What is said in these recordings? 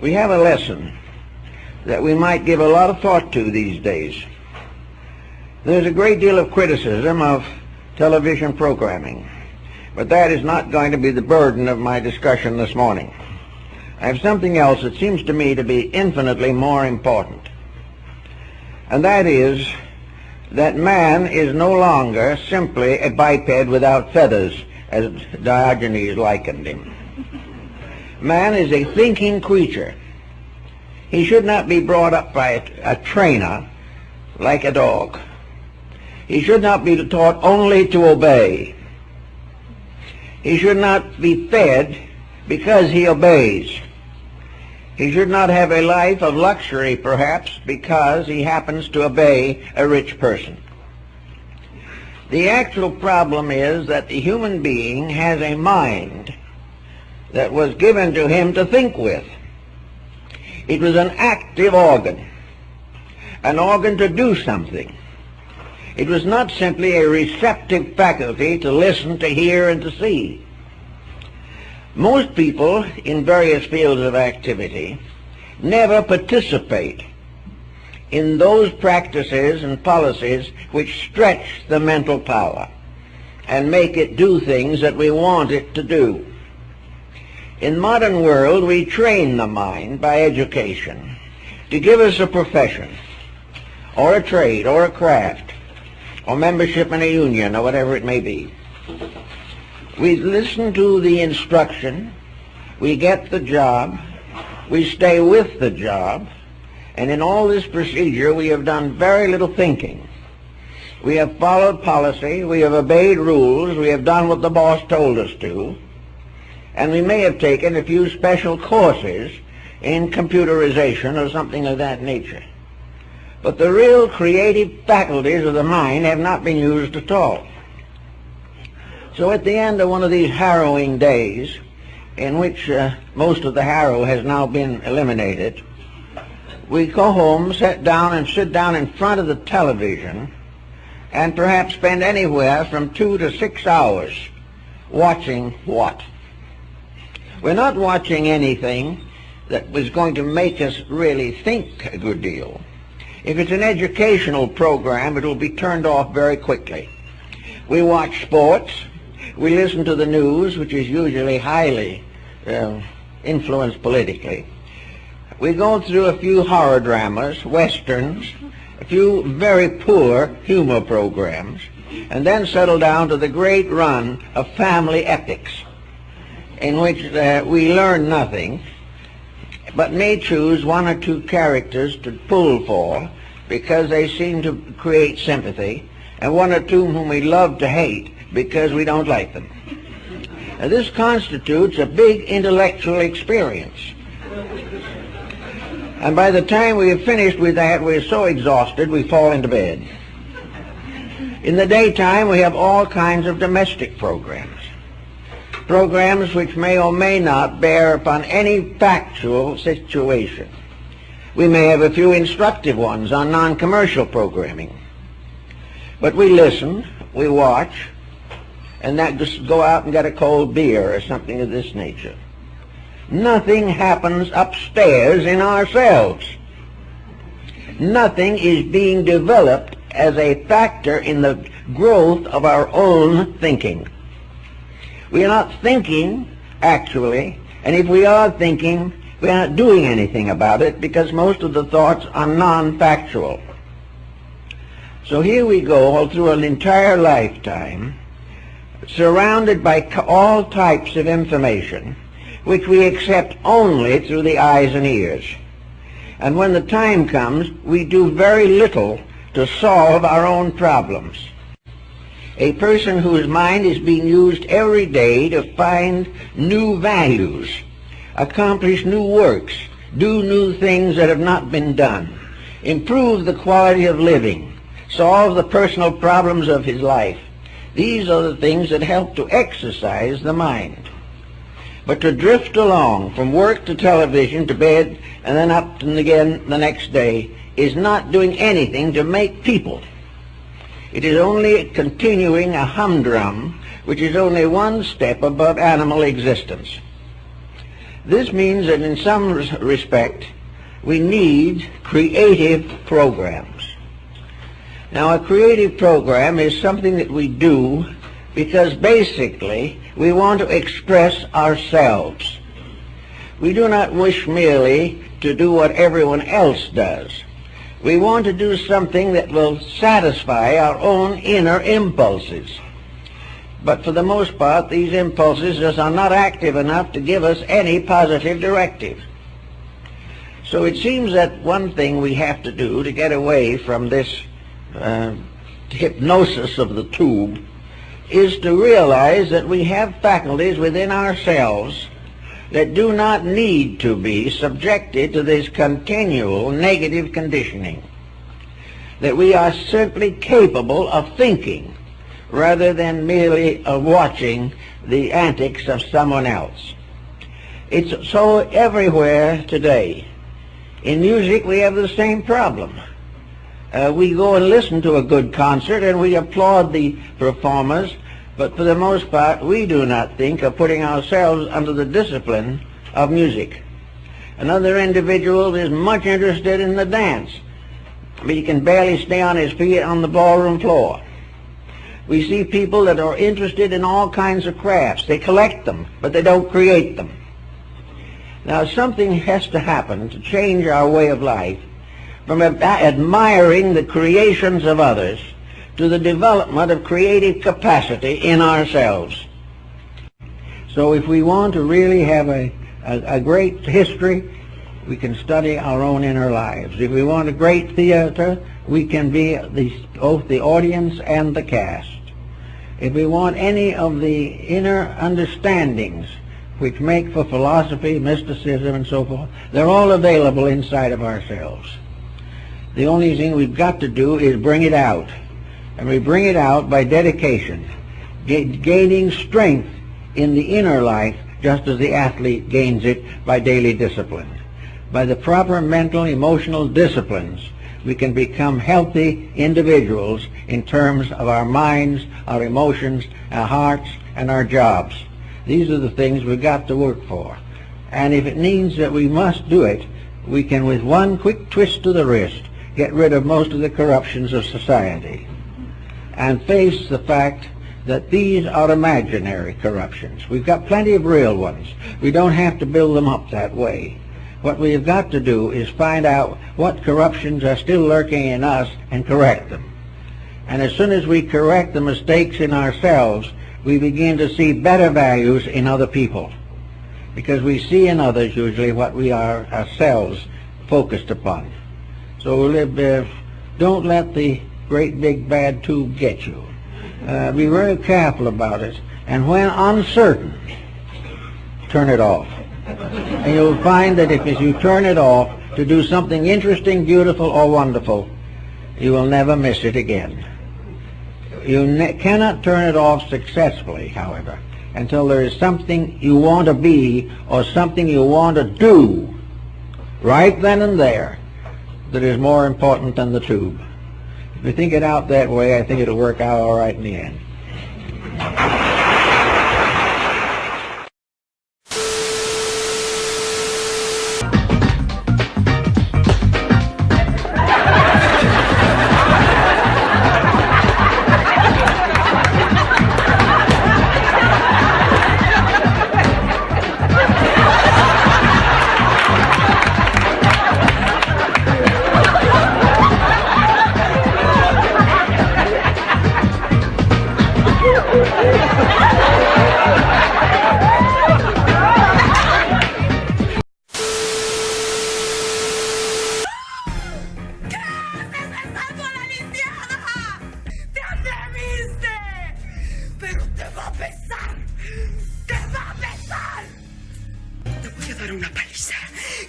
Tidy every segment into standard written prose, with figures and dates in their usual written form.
We have a lesson that we might give a lot of thought to these days. There's a great deal of criticism of television programming, but that is not going to be the burden of my discussion this morning. I have something else that seems to me to be infinitely more important, and that is that man is no longer simply a biped without feathers, as Diogenes likened him. Man is a thinking creature. He should not be brought up by a trainer like a dog. He should not be taught only to obey. He should not be fed because he obeys. He should not have a life of luxury, perhaps, because he happens to obey a rich person. The actual problem is that the human being has a mind that was given to him to think with. It was an active organ to do something. It was not simply a receptive faculty to listen, to hear, and to see. Most people in various fields of activity never participate in those practices and policies which stretch the mental power and make it do things that we want it to do. In the modern world, we train the mind by education to give us a profession or a trade or a craft or membership in a union or whatever it may be. We listen to the instruction, we get the job, we stay with the job, and in all this procedure we have done very little thinking. We have followed policy, we have obeyed rules, we have done what the boss told us to, and we may have taken a few special courses in computerization or something of that nature. But the real creative faculties of the mind have not been used at all. So at the end of one of these harrowing days, in which most of the harrow has now been eliminated, we go home, sit down in front of the television, and perhaps spend anywhere from 2 to 6 hours watching what? We're not watching anything that was going to make us really think a good deal. If it's an educational program, it'll be turned off very quickly. We watch sports. We listen to the news, which is usually highly influenced politically. We go through a few horror dramas, westerns, a few very poor humor programs, and then settle down to the great run of family epics, in which we learn nothing, but may choose 1 or 2 characters to pull for because they seem to create sympathy, and 1 or 2 whom we love to hate because we don't like them. Now, this constitutes a big intellectual experience. And by the time we have finished with that, we're so exhausted we fall into bed. In the daytime, we have all kinds of domestic programs which may or may not bear upon any factual situation. We may have a few instructive ones on non-commercial programming. But we listen, we watch, and that just go out and get a cold beer or something of this nature. Nothing happens upstairs in ourselves. Nothing is being developed as a factor in the growth of our own thinking. We are not thinking, actually, and if we are thinking, we are not doing anything about it because most of the thoughts are non-factual. So here we go all through an entire lifetime, surrounded by all types of information, which we accept only through the eyes and ears. And when the time comes, we do very little to solve our own problems. A person whose mind is being used every day to find new values, accomplish new works, do new things that have not been done, improve the quality of living, solve the personal problems of his life. These are the things that help to exercise the mind. But to drift along from work to television to bed and then up and again the next day is not doing anything to make people. It is only continuing a humdrum which is only one step above animal existence. This means that in some respect, we need creative programs. Now, a creative program is something that we do because basically we want to express ourselves. We do not wish merely to do what everyone else does. We want to do something that will satisfy our own inner impulses. But for the most part, these impulses just are not active enough to give us any positive directive. So it seems that one thing we have to do to get away from this hypnosis of the tube is to realize that we have faculties within ourselves that do not need to be subjected to this continual negative conditioning, that we are simply capable of thinking rather than merely of watching the antics of someone else. It's so everywhere today. In music, we have the same problem. We go and listen to a good concert and we applaud the performers, but for the most part, we do not think of putting ourselves under the discipline of music. Another individual is much interested in the dance, but he can barely stay on his feet on the ballroom floor. We see people that are interested in all kinds of crafts. They collect them, but they don't create them. Now, something has to happen to change our way of life from admiring the creations of others to the development of creative capacity in ourselves. So if we want to really have a great history, we can study our own inner lives. If we want a great theater, we can be both the audience and the cast. If we want any of the inner understandings which make for philosophy, mysticism, and so forth, they're all available inside of ourselves. The only thing we've got to do is bring it out. And we bring it out by dedication, gaining strength in the inner life just as the athlete gains it by daily discipline. By the proper mental, emotional disciplines, we can become healthy individuals in terms of our minds, our emotions, our hearts, and our jobs. These are the things we've got to work for. And if it means that we must do it, we can, with one quick twist to the wrist, get rid of most of the corruptions of society and face the fact that these are imaginary corruptions. We've got plenty of real ones. We don't have to build them up that way. What we have got to do is find out what corruptions are still lurking in us and correct them. And as soon as we correct the mistakes in ourselves, we begin to see better values in other people, because we see in others usually what we are ourselves focused upon. So don't let the great big bad tube get you. Be very careful about it, and when uncertain, turn it off. And you'll find that if you turn it off to do something interesting, beautiful, or wonderful, you will never miss it again. You cannot turn it off successfully, however, until there is something you want to be or something you want to do right then and there that is more important than the tube. If you think it out that way, I think it'll work out all right in the end. Una paliza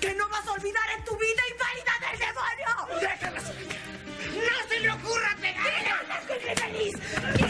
que no vas a olvidar en tu vida inválida del demonio. ¡Déjala! ¡No se le ocurra pegarle! ¡Déjala, soy feliz!